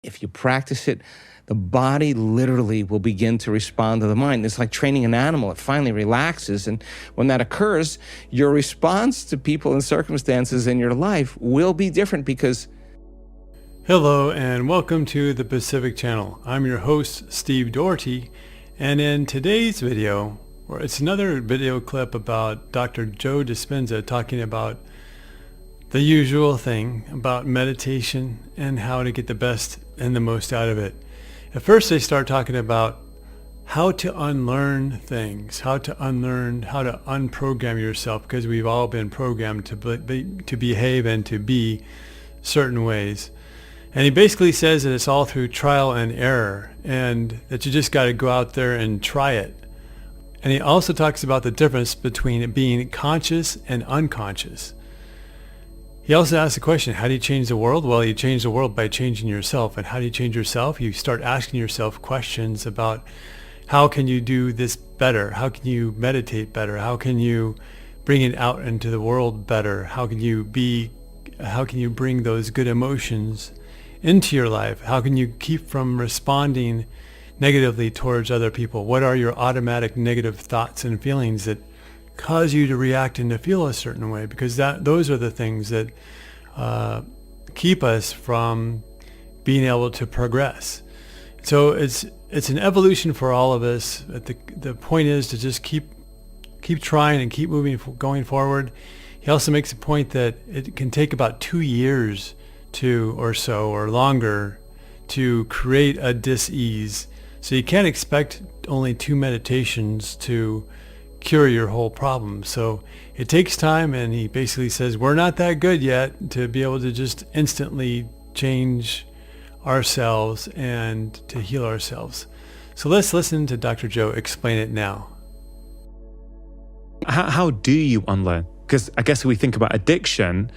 If you practice it, the body literally will begin to respond to the mind. It's like training an animal. It finally relaxes. And when that occurs, your response to people and circumstances in your life will be different because... Hello and welcome to the Pacific Channel. I'm your host, Steve Doherty. And in today's video, it's another video clip about Dr. Joe Dispenza talking about the usual thing about meditation and how to get the best and the most out of it. At first they start talking about how to unlearn things, how to unprogram yourself, because we've all been programmed to behave and to be certain ways. And he basically says that it's all through trial and error and that you just got to go out there and try it. And he also talks about the difference between being conscious and unconscious. He also asks the question, how do you change the world? Well, you change the world by changing yourself. And how do you change yourself? You start asking yourself questions about how can you do this better? How can you meditate better? How can you bring it out into the world better? How can you bring those good emotions into your life? How can you keep from responding negatively towards other people? What are your automatic negative thoughts and feelings that cause you to react and to feel a certain way? Because those are the things that keep us from being able to progress. So it's an evolution for all of us. The point is to just keep trying and keep going forward. He also makes a point that it can take about 2 years or longer to create a dis-ease. So you can't expect only 2 meditations to cure your whole problem. So it takes time, and he basically says we're not that good yet to be able to just instantly change ourselves and to heal ourselves. So let's listen to Dr. Joe explain it now. How do you unlearn? Because I guess if we think about addiction,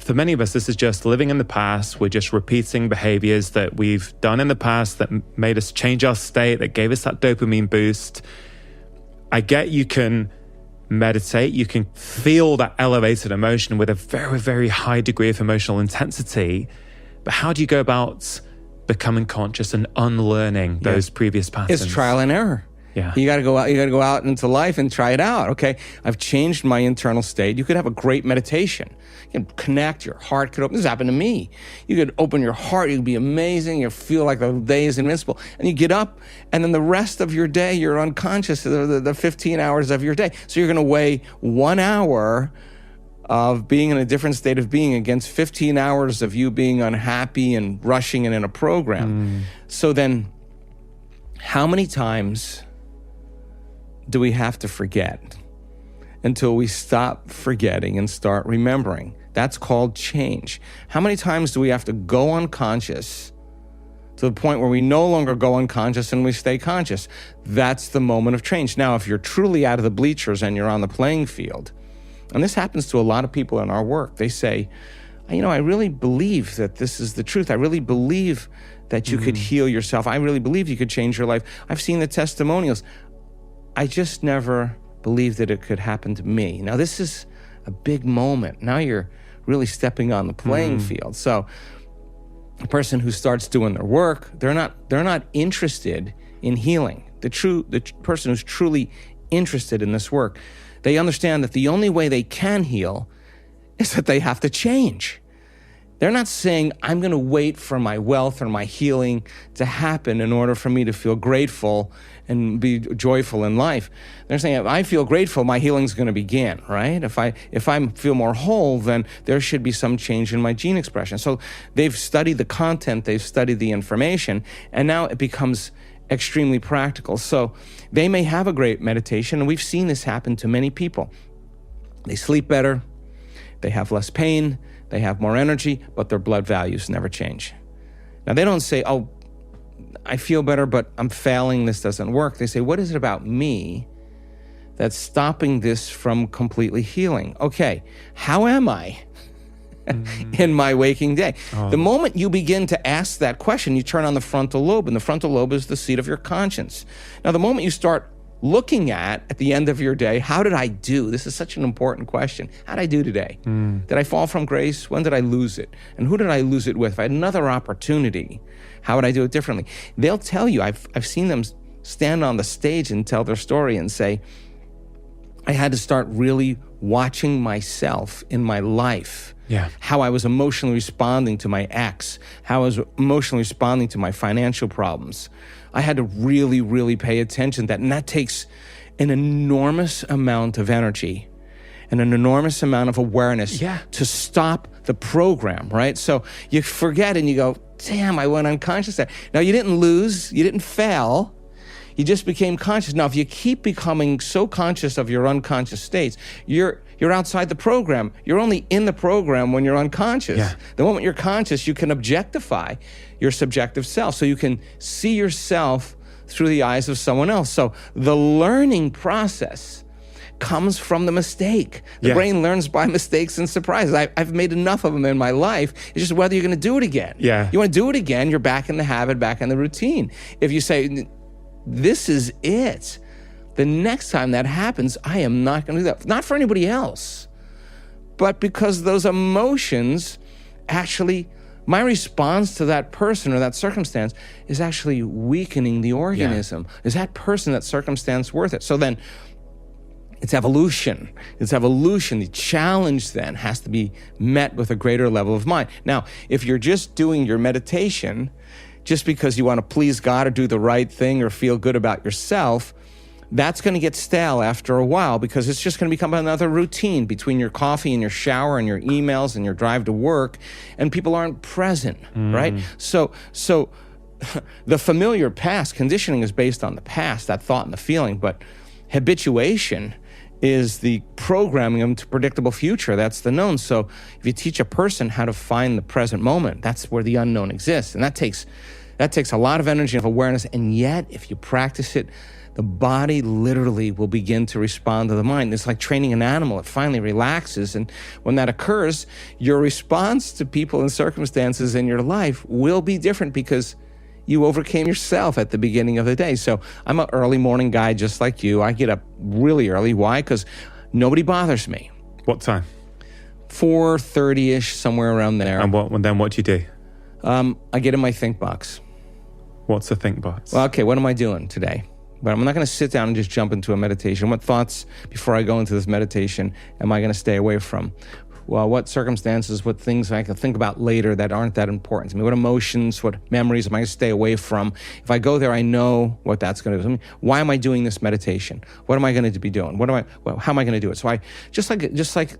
for many of us, this is just living in the past. We're just repeating behaviors that we've done in the past that made us change our state, that gave us that dopamine boost. I get you can meditate, you can feel that elevated emotion with a very, very high degree of emotional intensity, but how do you go about becoming conscious and unlearning those previous patterns? It's trial and error. Yeah. You got to go out into life and try it out. Okay, I've changed my internal state. You could have a great meditation. You can connect, your heart could open. This happened to me. You could open your heart, you could be amazing, you feel like the day is invincible. And you get up, and then the rest of your day, you're unconscious, the 15 hours of your day. So you're going to weigh 1 hour of being in a different state of being against 15 hours of you being unhappy and rushing and in a program. So then, how many times do we have to forget until we stop forgetting and start remembering? That's called change. How many times do we have to go unconscious to the point where we no longer go unconscious and we stay conscious? That's the moment of change. Now, if you're truly out of the bleachers and you're on the playing field, and this happens to a lot of people in our work, they say, I really believe that this is the truth. I really believe that you could heal yourself. I really believe you could change your life. I've seen the testimonials. I just never believed that it could happen to me. Now, this is a big moment. Now you're really stepping on the playing field. So a person who starts doing their work, they're not interested in healing. The person who's truly interested in this work, they understand that the only way they can heal is that they have to change. They're not saying, I'm going to wait for my wealth or my healing to happen in order for me to feel grateful and be joyful in life. They're saying, if I feel grateful, my healing's going to begin, right? If I feel more whole, then there should be some change in my gene expression. So they've studied the content, they've studied the information, and now it becomes extremely practical. So they may have a great meditation, and we've seen this happen to many people. They sleep better, they have less pain, they have more energy, but their blood values never change. Now, they don't say, oh, I feel better, but I'm failing, this doesn't work. They say, what is it about me that's stopping this from completely healing? Okay, how am I in my waking day? The moment you begin to ask that question, you turn on the frontal lobe, and the frontal lobe is the seat of your conscience. Now, the moment you start looking at the end of your day, how did I do? This is such an important question. How did I do today? Did I fall from grace? When did I lose it? And who did I lose it with? If I had another opportunity, how would I do it differently? They'll tell you, I've seen them stand on the stage and tell their story and say, I had to start really watching myself in my life. Yeah. How I was emotionally responding to my ex, how I was emotionally responding to my financial problems. I had to really, really pay attention to that. And that takes an enormous amount of energy and an enormous amount of awareness to stop the program, right? So you forget and you go, damn, I went unconscious there. Now, you didn't lose, you didn't fail. You just became conscious. Now, if you keep becoming so conscious of your unconscious states, you're outside the program. You're only in the program when you're unconscious. Yeah. The moment you're conscious, you can objectify your subjective self. So you can see yourself through the eyes of someone else. So the learning process comes from the mistake. The brain learns by mistakes and surprises. I've made enough of them in my life. It's just whether you're going to do it again. Yeah. You want to do it again, you're back in the habit, back in the routine. If you say, this is it, the next time that happens, I am not going to do that. Not for anybody else, but because those emotions actually, my response to that person or that circumstance is actually weakening the organism. Is that person, that circumstance worth it? So then it's evolution. It's evolution. The challenge then has to be met with a greater level of mind. Now, if you're just doing your meditation just because you want to please God or do the right thing or feel good about yourself, that's going to get stale after a while because it's just going to become another routine between your coffee and your shower and your emails and your drive to work, and people aren't present, right? So the familiar past, conditioning is based on the past, that thought and the feeling, but habituation is the programming them to predictable future. That's the known. So if you teach a person how to find the present moment, that's where the unknown exists. And that takes a lot of energy and awareness. And yet, if you practice it, the body literally will begin to respond to the mind. It's like training an animal. It finally relaxes. And when that occurs, your response to people and circumstances in your life will be different because you overcame yourself at the beginning of the day. So I'm an early morning guy just like you. I get up really early. Why? Because nobody bothers me. What time? 4:30-ish, somewhere around there. And then what do you do? I get in my think box. What's the think box? Well, okay, what am I doing today? But I'm not going to sit down and just jump into a meditation. What thoughts before I go into this meditation am I going to stay away from? Well, what circumstances, what things I can think about later that aren't that important to me? What emotions, what memories am I going to stay away from? If I go there, I know what that's going to do. Why am I doing this meditation? What am I going to be doing? How am I going to do it? So I just like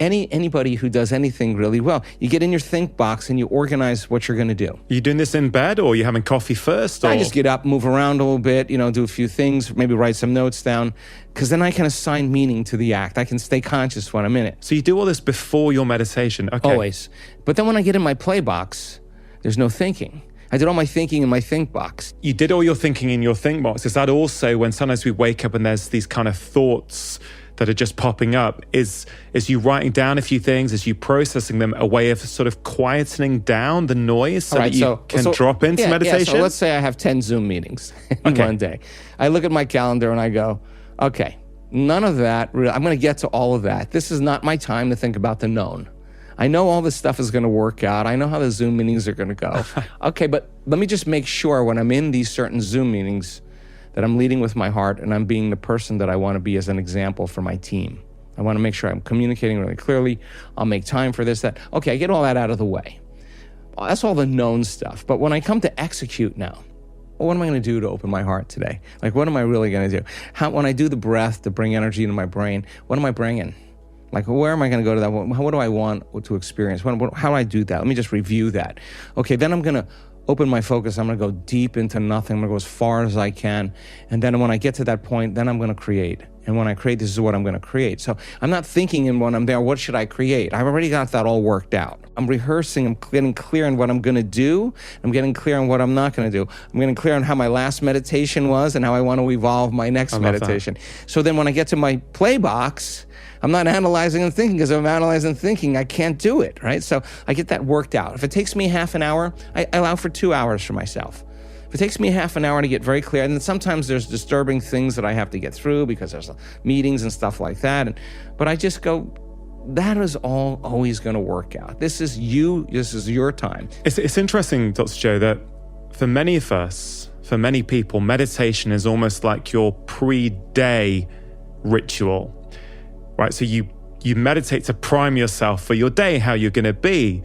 anybody who does anything really well, you get in your think box and you organize what you're going to do. Are you doing this in bed or are you having coffee first? Or? I just get up, move around a little bit, do a few things, maybe write some notes down, because then I can assign meaning to the act. I can stay conscious when I'm in it. So you do all this before your meditation? Okay. Always. But then when I get in my play box, there's no thinking. I did all my thinking in my think box. You did all your thinking in your think box. Is that also when sometimes we wake up and there's these kind of thoughts that are just popping up, is you writing down a few things, is you processing them, a way of sort of quietening down the noise so that you can drop into meditation? So let's say I have 10 Zoom meetings in one day. I look at my calendar and I go, okay, none of that, I'm going to get to all of that. This is not my time to think about the known. I know all this stuff is going to work out. I know how the Zoom meetings are going to go. Okay, but let me just make sure when I'm in these certain Zoom meetings that I'm leading with my heart and I'm being the person that I want to be as an example for my team. I want to make sure I'm communicating really clearly. I'll make time for this, that. Okay, I get all that out of the way. Well, that's all the known stuff. But when I come to execute now, what am I going to do to open my heart today? Like, what am I really going to do? When I do the breath to bring energy into my brain, what am I bringing? Like, where am I going to go to that? What do I want to experience? How do I do that? Let me just review that. Okay, then I'm going to open my focus. I'm going to go deep into nothing. I'm going to go as far as I can. And then when I get to that point, then I'm going to create. And when I create, this is what I'm going to create. So I'm not thinking in when I'm there, what should I create? I've already got that all worked out. I'm rehearsing. I'm getting clear on what I'm going to do. I'm getting clear on what I'm not going to do. I'm getting clear on how my last meditation was and how I want to evolve my next meditation. So then when I get to my play box, I'm not analyzing and thinking, because if I'm analyzing and thinking, I can't do it, right? So I get that worked out. If it takes me half an hour, I allow for 2 hours for myself. If it takes me half an hour to get very clear, and then sometimes there's disturbing things that I have to get through because there's meetings and stuff like that. But I just go, that is all always going to work out. This is your time. It's interesting, Dr. Joe, that for many of us, for many people, meditation is almost like your pre-day ritual, right? So you meditate to prime yourself for your day, how you're going to be.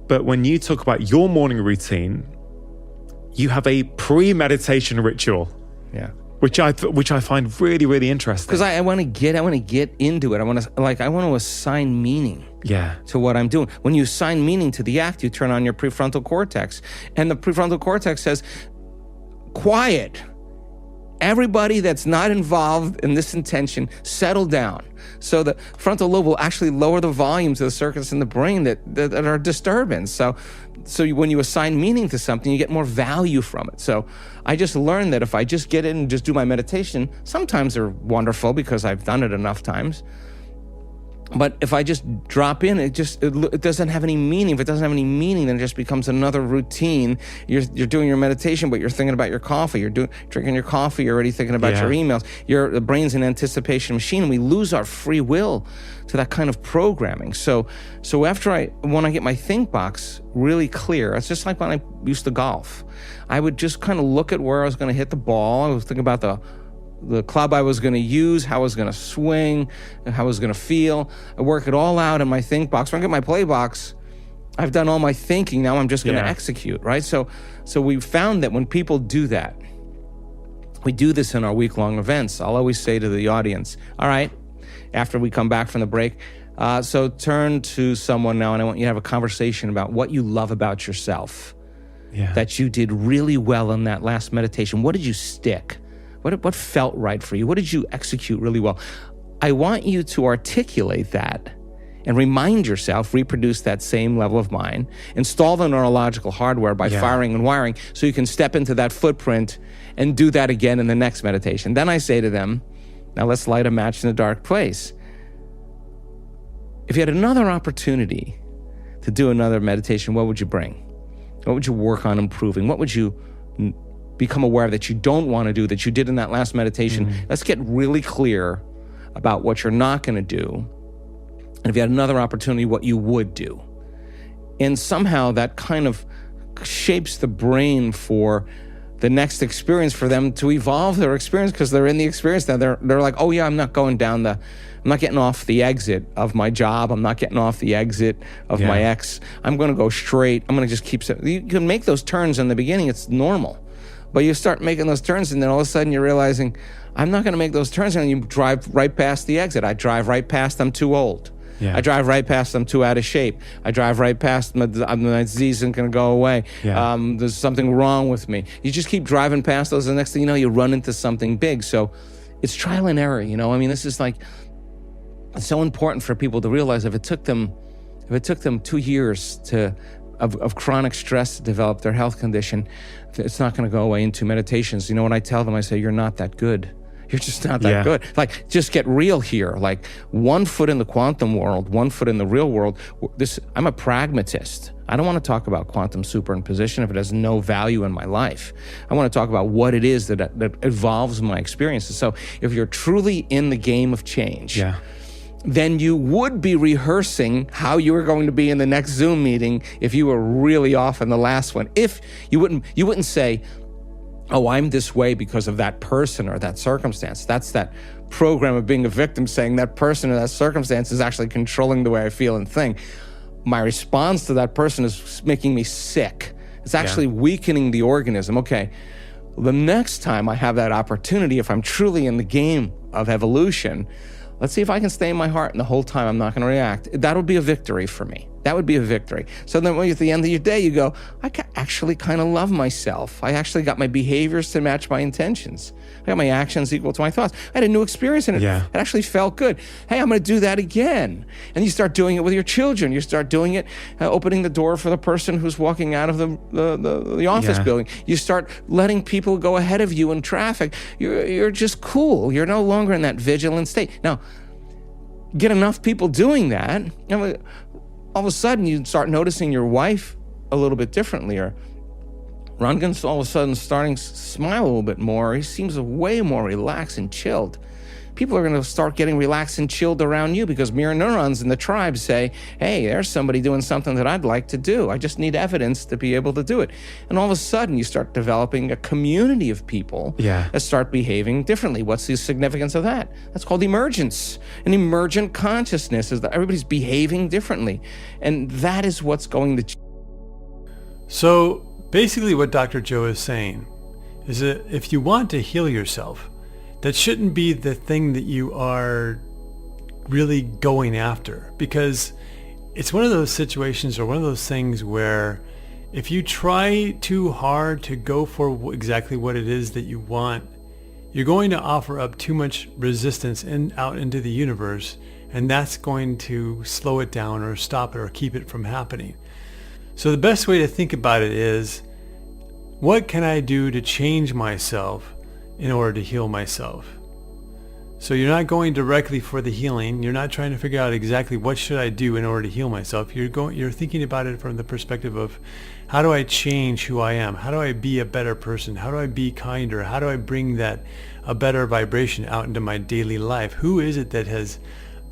But when you talk about your morning routine, you have a pre-meditation ritual. Yeah. Which I find really, really interesting. Because I want to get into it. I want to assign meaning to what I'm doing. When you assign meaning to the act, you turn on your prefrontal cortex. And the prefrontal cortex says, quiet. Everybody that's not involved in this intention, settle down. So the frontal lobe will actually lower the volumes of the circuits in the brain that are disturbance. So when you assign meaning to something, you get more value from it. So I just learned that if I just get in and just do my meditation, sometimes they're wonderful because I've done it enough times. But if I just drop in, it doesn't have any meaning. If it doesn't have any meaning, then it just becomes another routine. You're doing your meditation, but you're thinking about your coffee. You're drinking your coffee. You're already thinking about your emails. The brain's an anticipation machine, and we lose our free will to that kind of programming. So when I get my think box really clear, it's just like when I used to golf. I would just kind of look at where I was going to hit the ball. I was thinking about the club I was going to use, how I was going to swing, how I was going to feel. I work it all out in my think box. When I get my play box, I've done all my thinking. Now I'm just going to execute, right? So we found that when people do that, we do this in our week-long events. I'll always say to the audience, all right, after we come back from the break, so turn to someone now, and I want you to have a conversation about what you love about yourself, that you did really well in that last meditation. What did you stick? What felt right for you? What did you execute really well? I want you to articulate that and remind yourself, reproduce that same level of mind, install the neurological hardware by firing and wiring so you can step into that footprint and do that again in the next meditation. Then I say to them, now let's light a match in a dark place. If you had another opportunity to do another meditation, what would you bring? What would you work on improving? What would you become aware of that you don't want to do, that you did in that last meditation? Let's get really clear about what you're not going to do. And if you had another opportunity, what you would do. And somehow that kind of shapes the brain for the next experience, for them to evolve their experience, because they're in the experience now. They're like, oh yeah, I'm not getting off the exit of my job. I'm not getting off the exit of my ex. I'm going to go straight. I'm going to just keep. You can make those turns in the beginning. It's normal. But you start making those turns, and then all of a sudden you're realizing, I'm not going to make those turns, and you drive right past the exit. I drive right past, I'm too old. I drive right past, I'm too out of shape. I drive right past, my disease isn't going to go away. There's something wrong with me. You just keep driving past those, and the next thing you know, you run into something big. So it's trial and error, I mean, this is like, it's so important for people to realize if it took them 2 years of chronic stress to develop their health condition, it's not going to go away in 2 meditations. You know what I tell them? I say, you're not that good. You're just not that good. Like, just get real here. Like, 1 foot in the quantum world, 1 foot in the real world. I'm a pragmatist. I don't want to talk about quantum superimposition if it has no value in my life. I want to talk about what it is that evolves my experiences. So if you're truly in the game of change, then you would be rehearsing how you were going to be in the next Zoom meeting if you were really off in the last one. If you wouldn't say, oh, I'm this way because of that person or that circumstance. That's that program of being a victim saying that person or that circumstance is actually controlling the way I feel and think. My response to that person is making me sick. It's actually weakening the organism. Okay, the next time I have that opportunity, if I'm truly in the game of evolution, let's see if I can stay in my heart, and the whole time I'm not going to react. That would be a victory for me. That would be a victory. So then at the end of your day, you go, I actually kind of love myself. I actually got my behaviors to match my intentions. I got my actions equal to my thoughts. I had a new experience in it. It actually felt good. Hey, I'm going to do that again. And you start doing it with your children. You start doing it, opening the door for the person who's walking out of the office building. You start letting people go ahead of you in traffic. You're just cool. You're no longer in that vigilant state. Now, get enough people doing that, all of a sudden you start noticing your wife a little bit differently, or Röntgen's all of a sudden starting to smile a little bit more. He seems way more relaxed and chilled. People are going to start getting relaxed and chilled around you because mirror neurons in the tribe say, hey, there's somebody doing something that I'd like to do. I just need evidence to be able to do it. And all of a sudden, you start developing a community of people that start behaving differently. What's the significance of that? That's called emergence. An emergent consciousness is that everybody's behaving differently. And that is what's going to change. So basically what Dr. Joe is saying is that if you want to heal yourself, that shouldn't be the thing that you are really going after, because it's one of those situations or one of those things where if you try too hard to go for exactly what it is that you want, you're going to offer up too much resistance out into the universe, and that's going to slow it down or stop it or keep it from happening. So the best way to think about it is, what can I do to change myself in order to heal myself? So you're not going directly for the healing. You're not trying to figure out exactly what should I do in order to heal myself. You're thinking about it from the perspective of, how do I change who I am? How do I be a better person? How do I be kinder? How do I bring a better vibration out into my daily life? Who is it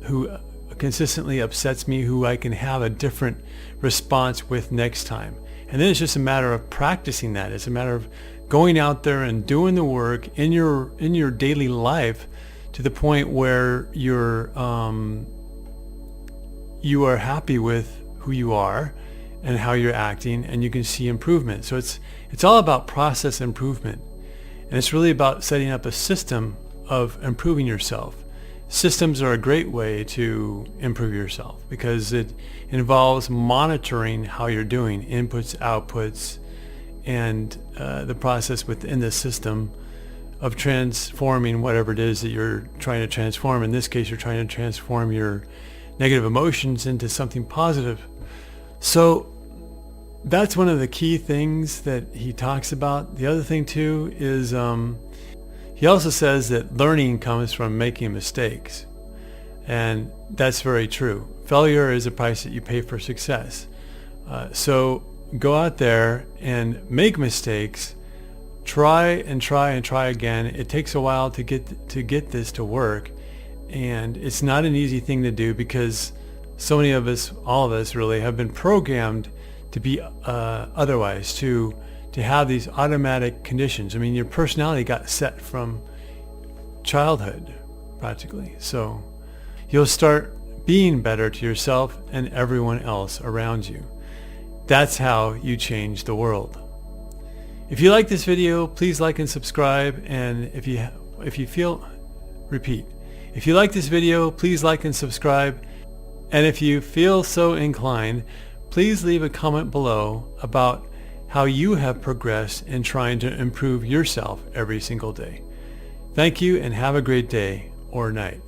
who consistently upsets me, who I can have a different response with next time? And then it's just a matter of practicing that. It's a matter of going out there and doing the work in your daily life to the point where you are happy with who you are and how you're acting, and you can see improvement. So it's all about process improvement, and it's really about setting up a system of improving yourself. Systems are a great way to improve yourself because it involves monitoring how you're doing, inputs, outputs, and the process within the system of transforming whatever it is that you're trying to transform. In this case, you're trying to transform your negative emotions into something positive. So that's one of the key things that he talks about. The other thing too is he also says that learning comes from making mistakes. And that's very true. Failure is a price that you pay for success. So go out there and make mistakes. Try and try and try again. It takes a while to get this to work. And it's not an easy thing to do because so many of us, all of us really, have been programmed to be otherwise, to have these automatic conditions. I mean, your personality got set from childhood, practically. So you'll start being better to yourself and everyone else around you. That's how you change the world. If you like this video, please like and subscribe. And if you like this video, please like and subscribe. And if you feel so inclined, please leave a comment below about how you have progressed in trying to improve yourself every single day. Thank you and have a great day or night.